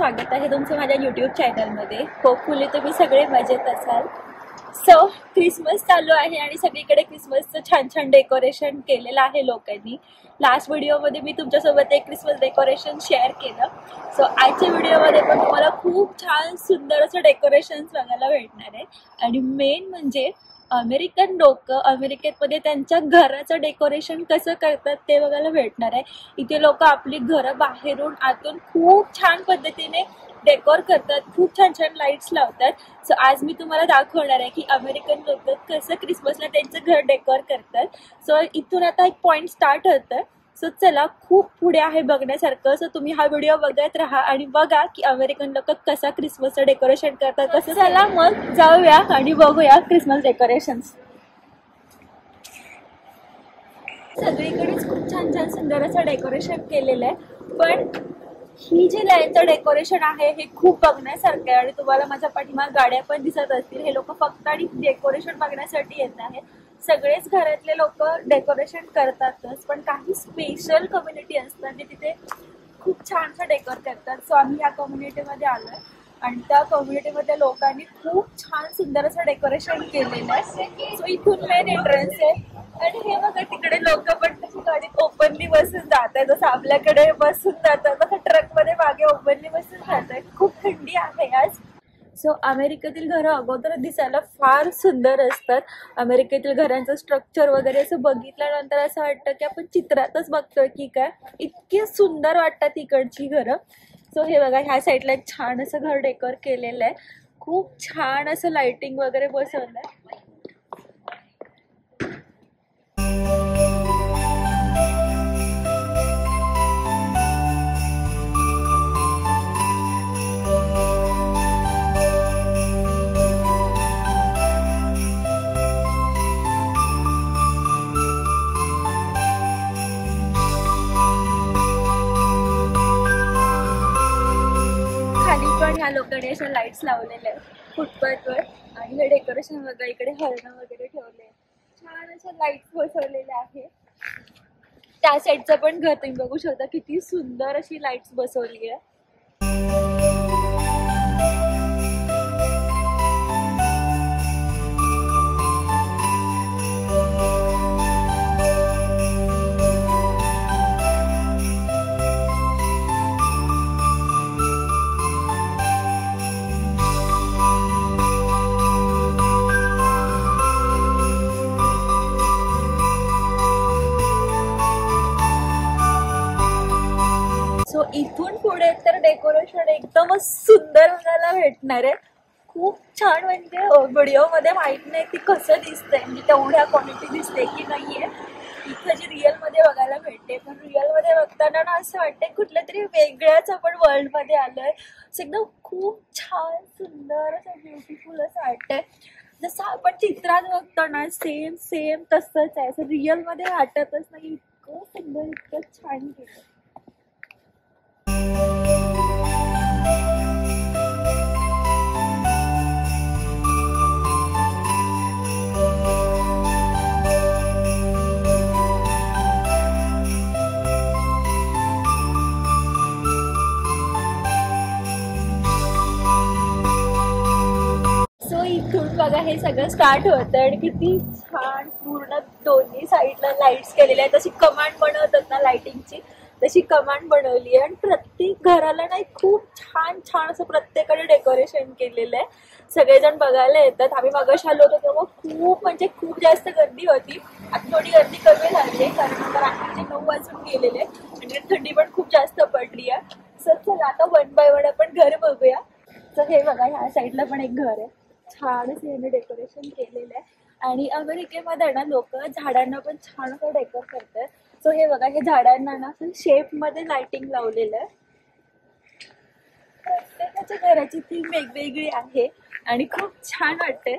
स्वागत आहे तुमचं माझ्या यूट्यूब चॅनलमध्ये। होपफुली तुम्ही सगळे मजेत असाल। सो क्रिसमस चालू आहे आणि सगळीकडे क्रिसमसचं छान छान डेकोरेशन केलेलं आहे लोकांनी। लास्ट व्हिडिओमध्ये मी तुमच्यासोबत एक क्रिसमस डेकोरेशन शेअर केलं। सो आजच्या व्हिडिओमध्ये पण तुम्हाला खूप छान सुंदर असं डेकोरेशन्स बघायला भेटणार आहे। आणि मेन म्हणजे अमेरिकन लोक अमेरिकेमध्ये त्यांच्या घराचं डेकोरेशन कसं करतात ते बघायला भेटणार आहे। इथे लोक आपली घरं बाहेरून आतून खूप छान पद्धतीने डेकोर करतात, खूप छान छान लाईट्स लावतात। सो आज मी तुम्हाला दाखवणार आहे की अमेरिकन लोक कसं क्रिसमसला त्यांचं घर डेकोर करतात। सो इथून आता एक पॉइंट स्टार्ट होतं। सो चला, खूप पुढे आहे बघण्यासारखं। सो तुम्ही हा व्हिडिओ बघत राहा आणि बघा की अमेरिकन लोक कसा क्रिसमसचं डेकोरेशन करतात कसं। चला मग जाऊया आणि बघूया क्रिसमस डेकोरेशन्स। सगळीकडेच खूप छान छान सुंदर असं डेकोरेशन केलेलं आहे, पण ही जी लाईनचं डेकोरेशन आहे हे खूप बघण्यासारखं आहे। आणि तुम्हाला माझ्या पाठीमागे गाड्या पण दिसत असतील। हे लोक फक्त आणि डेकोरेशन बघण्यासाठी येत आहेत। सगळेच घरातले लोक डेकोरेशन करतातच, पण काही स्पेशल कम्युनिटी असतात ते तिथे खूप छानसं डेकोर करतात। सो आम्ही या कम्युनिटीमध्ये आलोय आणि त्या कम्युनिटीमधल्या लोकांनी खूप छान सुंदर असं डेकोरेशन केलेलं आहे। सो इथून मेन एंट्रन्स आहे आणि हे बघा तिकडे लोक पण तशी गाडीत ओपनली बसून जात आहे, जसं आपल्याकडे बसून जातात तसं ट्रकमध्ये मागे ओपनली बसून जात आहे। खूप थंडी आहे आज। सो अमेरिकेतील घरं अगोदर दिसायला फार सुंदर असतात। अमेरिकेतील घरांचं स्ट्रक्चर वगैरे असं बघितल्यानंतर असं वाटतं की आपण चित्रातच बघतोय की काय, इतकी सुंदर वाटतात इकडची घरं। सो हे बघा ह्या साईडला एक छान असं घर डेकोर केलेलं आहे, खूप छान असं लाइटिंग वगैरे बसवलंय। ह्या लोकांनी अशा लाईट्स लावलेल्या आहेत फुटपाथवर आणि हे डेकोरेशन बघा, इकडे हरणं वगैरे ठेवले, छान अशा लाईट्स बसवलेल्या आहे। त्या साईडचं पण घर तुम्ही बघू शकता, किती सुंदर अशी लाईट्स बसवली आहे। सो इथून पुढे तर डेकोरेशन एकदमच सुंदर बघायला भेटणार आहे, खूप छान। म्हणजे व्हिडिओमध्ये माहित नाही ती कसं दिसतंय, म्हणजे तेवढ्या क्वालिटी दिसते की नाहीये इथं जी रिअल मध्ये बघायला भेटते। पण रिअल मध्ये बघताना ना असं वाटतंय कुठल्या तरी वेगळ्याच आपण वर्ल्ड मध्ये आलोय। एकदम खूप छान सुंदर असं ब्युटिफुल असं वाटतंय, जसं आपण चित्रात बघतो ना सेम सेम तसंच आहे। असं रिअल मध्ये वाटतच नाही, इतकं सुंदर इतकं छान केलं। सो इथून बघा हे सगळं स्टार्ट होतं आणि किती छान पूर्ण दोन्ही साईडला लाईट्स केलेल्या आहेत। तशी कमांड बनवतात ना लाइटिंगची, तशी कमांड बनवली आहे। आणि प्रत्येक घराला ना खूप छान छान असं प्रत्येकाने डेकोरेशन केलेलं आहे। सगळेजण बघायला येतात। आम्ही मगाशी आलो होतो तेव्हा खूप म्हणजे खूप जास्त गर्दी होती, आता थोडी गर्दी कमी झाली आहे कारण आता रात्रीचे 9 वाजून गेलेले आणि थंडी पण खूप जास्त पडली आहे। सो चला आता वन बाय वन आपण घर बघूया। तर हे बघा ह्या साईडला पण एक घर आहे, छान असं याने डेकोरेशन केलेलं आहे। आणि अमेरिकेमध्ये ना लोक झाडांना पण छान असं डेकोर करतात। सो हे बघा हे झाडांना ना शेप मध्ये लाइटिंग लावलेलं आहे। प्रत्येकाच्या घराची थीम वेगवेगळी आहे आणि खूप छान वाटते।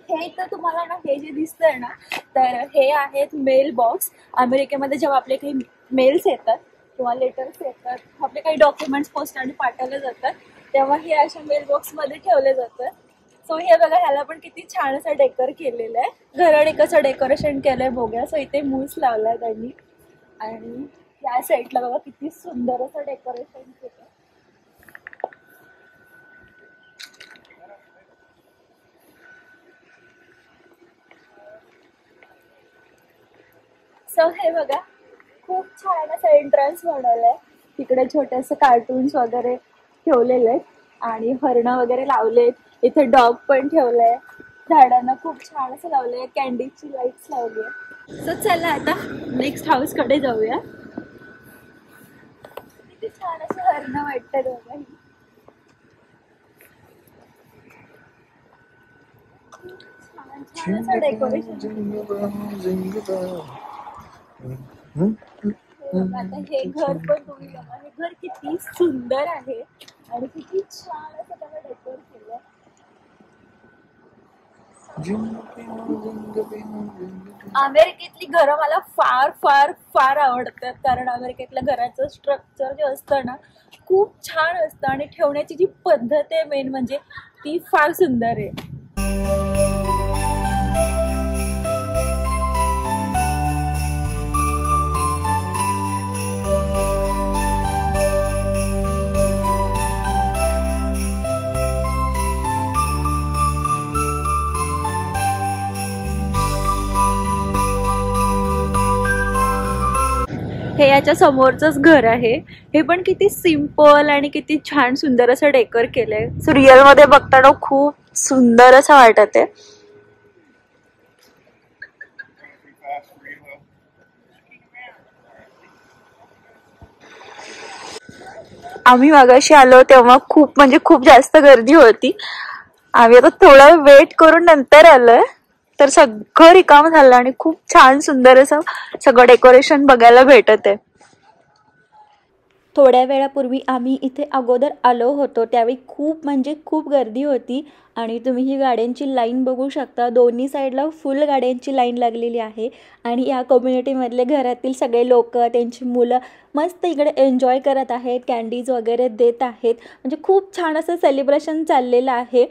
हे तर तुम्हाला ना हे जे दिसतंय ना, तर हे आहेत मेल बॉक्स। अमेरिकेमध्ये जेव्हा आपले काही मेल्स येतात किंवा लेटर्स येतात, आपले काही डॉक्युमेंट्स पोस्टाने पाठवले जातात, तेव्हा हे अशा मेल बॉक्स मध्ये ठेवले जातात। सो हे बघा ह्याला पण किती छान असं डेकोर केलेलं आहे। घराने कसं डेकोरेशन केलंय बघूया। सो इथे मूस लावलाय त्यांनी आणि या साईडला बघा किती सुंदर असं डेकोरेशन केलं. सो हे बघा खूप छान असं एंट्रन्स बनवलंय. तिकडे छोटेसे कार्टून्स वगैरे ठेवलेले आहेत आणि हरणं वगैरे लावलेत. इथे डॉग पण ठेवलंय. झाडांना खूप छान असं लावलंय. कॅन्डीची लाईट्स लावली आहे. सो चला आता नेक्स्ट हाऊस कडे जाऊया. किती छान असं हरणं वाटतं दोघंही. छान छान असं डेकोरेशन. आता हे घर पण तुम्ही बघा. हे घर किती सुंदर आहे आणि किती छान असं त्याला डेकोर केलंय. अमेरिकेतली घरं मला फार फार फार आवडतात. कारण अमेरिकेतल्या घराचं स्ट्रक्चर जे असतं ना खूप छान असतं आणि ठेवण्याची जी पद्धत आहे मेन म्हणजे ती फार सुंदर आहे. हे याच्या समोरचंच घर आहे. हे पण किती सिंपल आणि किती छान सुंदर असं डेकोर केलंय. सो रिअल मध्ये बघताना खूप सुंदर असं वाटत आहे. आम्ही मगाशी आलो तेव्हा खूप म्हणजे खूप जास्त गर्दी होती. आम्ही आता थोडा वेट करून नंतर आलोय. तर सगळं रिकाम झालं आणि खूप छान सुंदर असं सगळं डेकोरेशन बघायला भेटत आहे. थोड्या वेळापूर्वी आम्ही इथे अगोदर आलो होतो त्यावेळी खूप म्हणजे खूप गर्दी होती आणि तुम्ही ही गाड्यांची लाईन बघू शकता. दोन्ही साईडला फुल गाड्यांची लाईन लागलेली आहे आणि या कम्युनिटीमधले घरातील सगळे लोक त्यांची मुलं मस्त इकडे एन्जॉय करत आहेत. कॅन्डीज वगैरे देत आहेत. म्हणजे खूप छान असं सेलिब्रेशन चाललेलं आहे.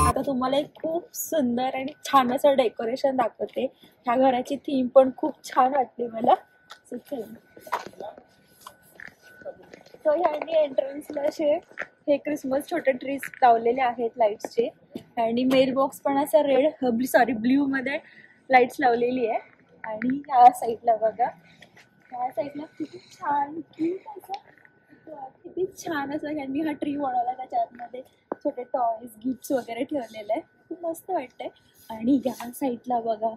आता तुम्हाला एक खूप सुंदर आणि छान असं डेकोरेशन दाखवते. ह्या घराची थीम पण खूप छान वाटली मला. सो ह्यांनी एंट्रन्सला असे हे क्रिसमस छोटे ट्रीज लावलेले आहेत लाईट्सचे आणि मेल बॉक्स पण असा ब्ल्यू मध्ये लाईट्स लावलेली आहे. आणि ह्या साईडला बघा. ह्या साईडला किती छान किती छान असं ह्यांनी हा ट्री बनवला. त्याच्या आतमध्ये छोटे टॉयज गिफ्ट्स वगैरे ठेवलेले आहे. खूप मस्त वाटतंय. आणि या साईडला बघा.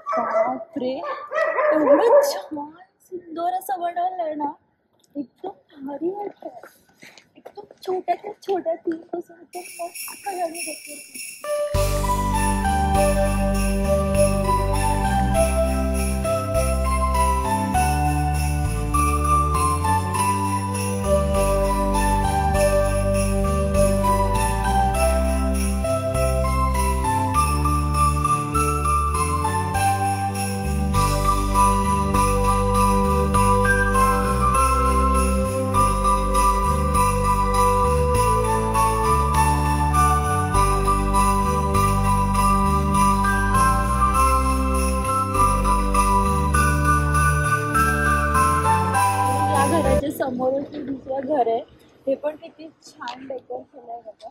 बापरे एवढं छान सुंदर असं बनवलंय ना. एकदम भारी वाटतंय. एकदम छोट्याच्या छोट्या थीम पासून एकदम मस्त ह्यांनी डेकोर केलं. समोर दुसरं घर आहे. हे पण किती छान डेकोर केलंय बघा.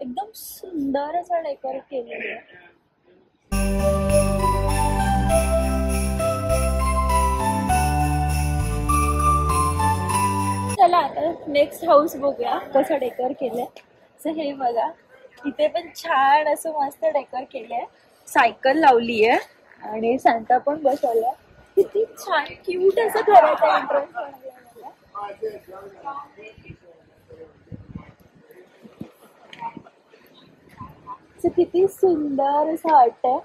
एकदम सुंदर असं डेकोर केलेलं आहे. चला आता नेक्स्ट हाऊस बघूया कसं डेकोर केलंय. सो हे बघा. इथे पण छान असं मस्त डेकोर केलंय. सायकल लावली आहे आणि सांता पण बसवलाय. किती छान क्यूट असं घराचा एंट्रन्स बनवलाय. किती सुंदर असं वाटतंय.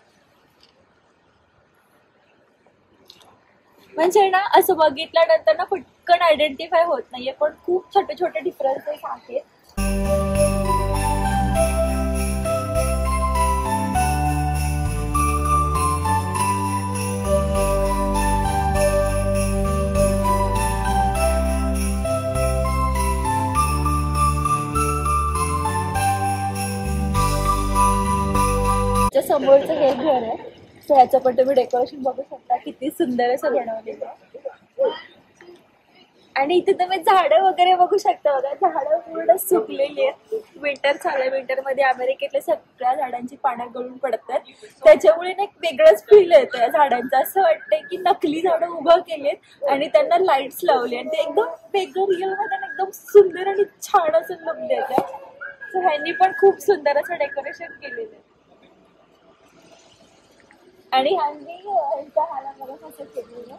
म्हणजे ना असं बघितल्यानंतर ना पटकन आयडेंटिफाय होत नाहीये पण खूप छोटे छोटे डिफरन्सेस आहेत. समोरचं हे घर आहे. सो ह्याचं पण तुम्ही डेकोरेशन बघू शकता, किती सुंदर असं बनवलेलं आहे. आणि इथे तुम्ही झाडं वगैरे बघू शकता बघा, झाडं पूर्ण सुकलेली आहेत. विंटर चालू आहे, विंटरमध्ये अमेरिकेतल्या सगळ्या झाडांची पानं गळून पडतात. त्याच्यामुळे ना एक वेगळंच फील येतं या झाडांचं. असं वाटतंय की नकली झाडं उभं केलेत आणि त्यांना लाईट्स लावले आणि ते एकदम वेगळं रिअल मध्ये एकदम सुंदर आणि छान असं लुक देतात. सो ह्यांनी पण खूप सुंदर असं डेकोरेशन केलेलं आहे. आणि ह्यांनी ह्यांच्या हाला बघा कसं केलेलं.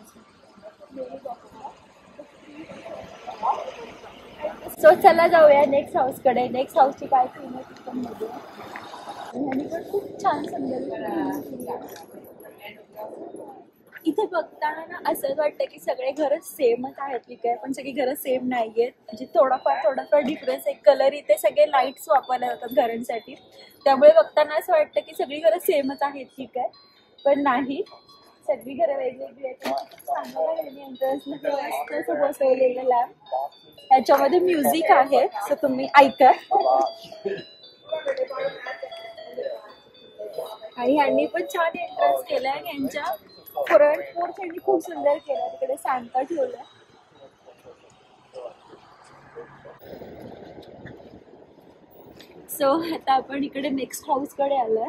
सो चला जाऊया नेक्स्ट हाऊस कडे. नेक्स्ट हाऊसची काय थीम आहे ती पण बघूया. ह्यांनी पण खूप छान सुंदर. इथे बघताना ना असं वाटतं की सगळे घर सेमच आहेत की काय, पण सगळी घरं सेम नाहीयेत. म्हणजे थोडाफार डिफरन्स आहे. कलर इथे सगळे लाईट्स वापरले जातात घरांसाठी, त्यामुळे बघताना असं वाटतं की सगळी घरं सेमच आहेत की काय, पण नाही. सगळी घरं वेगवेगळी आहेत. एंट्रन्स बसवलेलं लॅम्प, ह्याच्यामध्ये म्युझिक आहे, सो तुम्ही ऐका. आणि ह्यांनी पण छान एंट्रन्स केलाय. आणि यांच्या फ्रंट पोर्च यांनी खूप सुंदर केलं. तिकडे सांता ठेवलाय. सो आता आपण इकडे नेक्स्ट हाऊस कडे आलोय.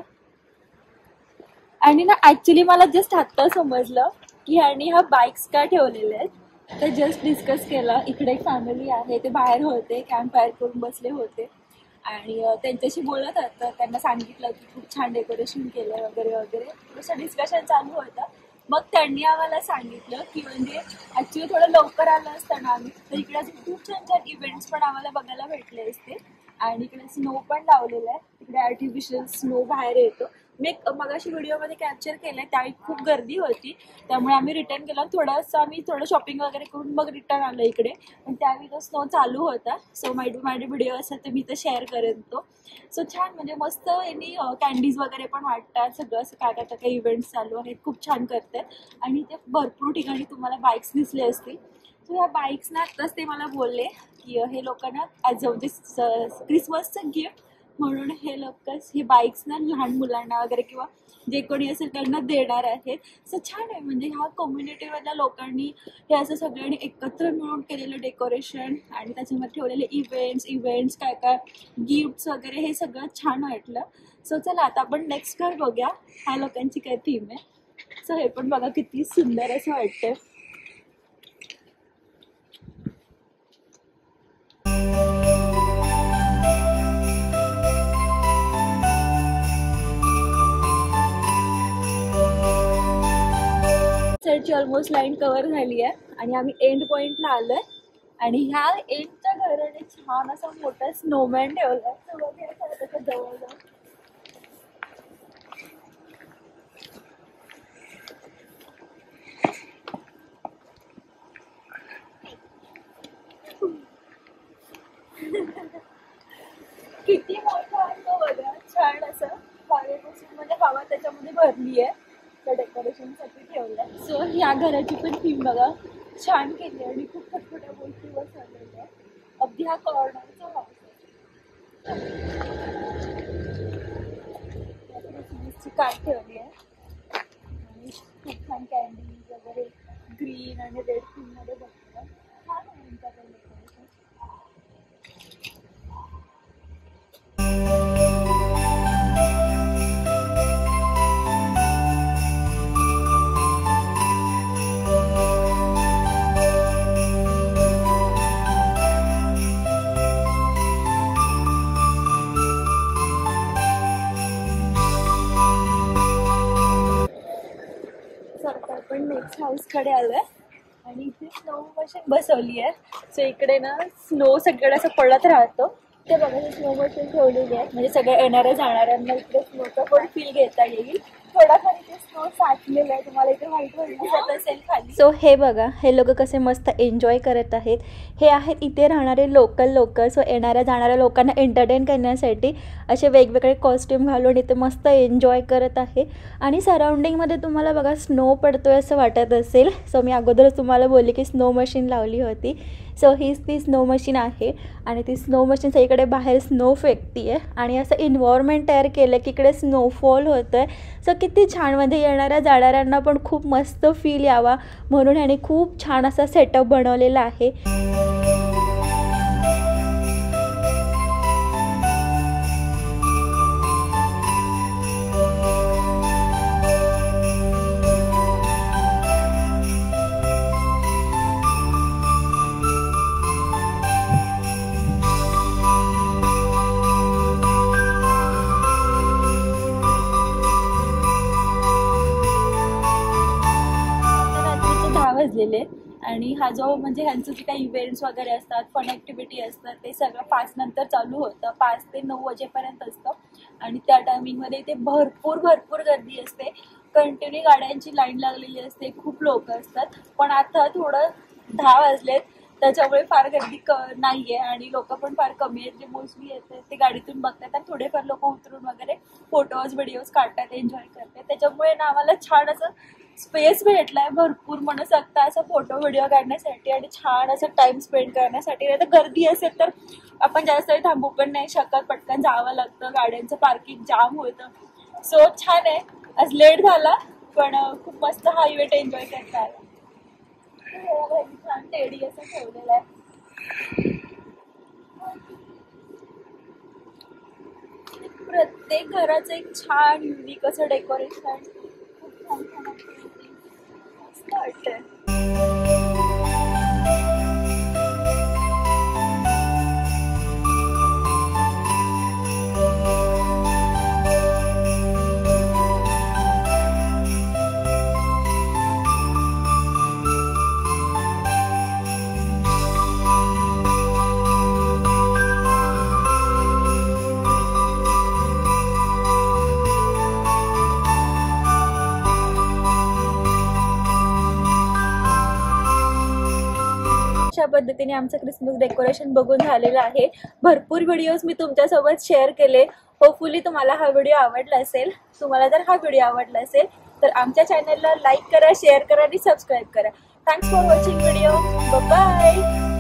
आणि ना ऍक्च्युली मला जस्ट आत्ता समजलं की ह्यांनी ह्या बाईक्स का ठेवलेल्या आहेत. तर जस्ट डिस्कस केलं. इकडे एक फॅमिली आहे, ते बाहेर होते, कॅम्प फायर करून बसले होते आणि त्यांच्याशी बोलत होतं. त्यांना सांगितलं की खूप छान डेकोरेशन केलं वगैरे वगैरे, थोडंसं डिस्कशन चालू होतं. मग त्यांनी आम्हाला सांगितलं की म्हणजे ऍक्च्युली थोडं लवकर आलं असतं ना आम्ही, तर इकडे खूप छान छान इव्हेंट्स पण आम्हाला बघायला भेटले असते. आणि इकडे स्नो पण लावलेला आहे. तिकडे आर्टिफिशियल स्नो बाहेर येतो. मी मगाशी व्हिडिओमध्ये कॅप्चर केलंय, त्यावेळी खूप गर्दी होती, त्यामुळे आम्ही रिटर्न केलं. थोडं शॉपिंग वगैरे करून मग रिटर्न आलो इकडे. पण त्यावेळी तो स्नो चालू होता. सो माझे व्हिडिओ असेल तर मी तर शेअर करेन तो. सो छान, म्हणजे मस्त यांनी कॅन्डीज वगैरे पण वाटतात. सगळं असं काय इव्हेंट्स चालू आहेत, खूप छान करतात. आणि ते भरपूर ठिकाणी तुम्हाला बाईक्स दिसले असतील. सो ह्या बाईक्स ना आत्ताच ते मला बोलले की हे लोकांना ॲज म्हणजे क्रिसमसचं गिफ्ट म्हणून हे लोक हे बाईक्स ना लहान मुलांना वगैरे किंवा जे कोणी असेल त्यांना देणार आहेत. सो छान आहे, म्हणजे ह्या कम्युनिटीमधल्या लोकांनी हे असं सगळ्यांनी एकत्र मिळून केलेलं डेकोरेशन आणि त्याच्यामध्ये ठेवलेले इव्हेंट्स काय गिफ्ट्स वगैरे, हे सगळं छान वाटलं. सो चला आता आपण नेक्स्ट घर बघूया, ह्या लोकांची काय थीम आहे. सो हे पण बघा किती सुंदर असं वाटतंय. चर्चची ऑलमोस्ट लाईन कव्हर झाली आहे आणि आम्ही एंड पॉइंटला आलोय. आणि ह्या एंडच्या घराने छान असा मोठा स्नोमॅन ठेवलाय. त्याच्या जवळ जाऊ. किती मोठा आहे तो बघा. छान असं हवेपासून म्हणजे हवा त्याच्यामध्ये भरली आहे, त्या डेकोरेशनसाठी ठेवलंय. सो ह्या घराची पण थीम बघा छान केली आणि खूप छोट्या गोष्टी बसवलेल्या आहे. अगदी हा कॉर्नरचा हाऊस आहे. क्रिसमसची कार्ड ठेवली आहे आणि खूप छान कॅन्डीज वगैरे ग्रीन आणि रेड थीम मध्ये बघतो. छान आहे यांच्याकडे डेकोरेशन. आपण नेक्स्ट हाऊस कडे आलोय आणि इथे स्नो मशीन बसवली आहे. सो इकडे ना स्नो सगळं असं पडत राहतो. ते बघा स्नो मशीन ठेवलेली आहे, म्हणजे सगळ्या येणाऱ्या जाणाऱ्यांना इकडे स्नोचा पण फील घेता येईल. थोडाफार इथे स्नो साचलेला आहे, तुम्हाला इथे व्हाईट व्हाईट दिसत असेल खाली. सो हे बघा, हे लोक कसे मस्त एन्जॉय करत आहेत. हे आहेत इथे राहणारे लोकल लोक. सो येणाऱ्या जाणाऱ्या लोकांना एंटरटेन करण्यासाठी असे वेगवेगळे कॉस्ट्यूम घालून इथे मस्त एन्जॉय करत आहे. आणि सराउंडिंगमध्ये तुम्हाला बघा स्नो पडतोय असं वाटत असेल. सो मी अगोदरच तुम्हाला बोलली की स्नो मशीन लावली होती. सो हीच ती स्नो मशीन आहे आणि ती स्नो मशीन सगळीकडे बाहेर स्नो फेकती आहे आणि असं इन्व्हायरमेंट तयार केलं की इकडे स्नोफॉल होतं आहे. सो किती छान, मध्ये येणाऱ्या जाणाऱ्यांना पण खूप मस्त फील यावा म्हणून ह्याने खूप छान असा सेटअप बनवलेला आहे. वाजलेले आणि हा जो म्हणजे ह्यांचं जे काही इव्हेंट्स वगैरे असतात, फन ॲक्टिव्हिटी असतात, ते सगळं 5 नंतर चालू होतं. 5 ते 9 वाजेपर्यंत असतं आणि त्या टायमिंगमध्ये इथे भरपूर गर्दी असते. कंटिन्यू गाड्यांची लाईन लागलेली असते, खूप लोक असतात. पण आता थोडं 10 वाजलेत त्याच्यामुळे फार गर्दी नाही आहे आणि लोक पण फार कमी आहेत. जे मोस्टली येतात ते गाडीतून बघतात आणि थोडेफार लोक उतरून वगैरे फोटोज व्हिडिओज काढतात, एन्जॉय करतात. त्याच्यामुळे ना आम्हाला छान असं स्पेस भेटलाय भरपूर म्हणू शकता असं फोटो व्हिडिओ काढण्यासाठी आणि छान असं टाइम स्पेंड करण्यासाठी. नाही तर गर्दी असेल तर आपण जास्त वेळ थांबू पण नाही शकत, पटकन जावं लागतं, गाड्यांचं पार्किंग जाम होतं. सो छान आहे. आज लेट झाला पण खूप मस्त हा इव्हेंट एन्जॉय करता आला. छान टेडी असं ठेवलेलं आहे. प्रत्येक घराचं एक छान युनिक असं डेकोरेशन, खूप छान छान मस्त वाटतंय. अशा पद्धतीने आमचं क्रिसमस डेकोरेशन बघून झालेलं आहे. भरपूर व्हिडिओज मी तुमच्यासोबत शेअर केले. होपफुली तुम्हाला हा व्हिडिओ आवडला असेल. तुम्हाला जर हा व्हिडिओ आवडला असेल तर आमच्या चॅनलला लाईक करा, शेअर करा आणि सबस्क्राईब करा. Thanks for watching video. Bye.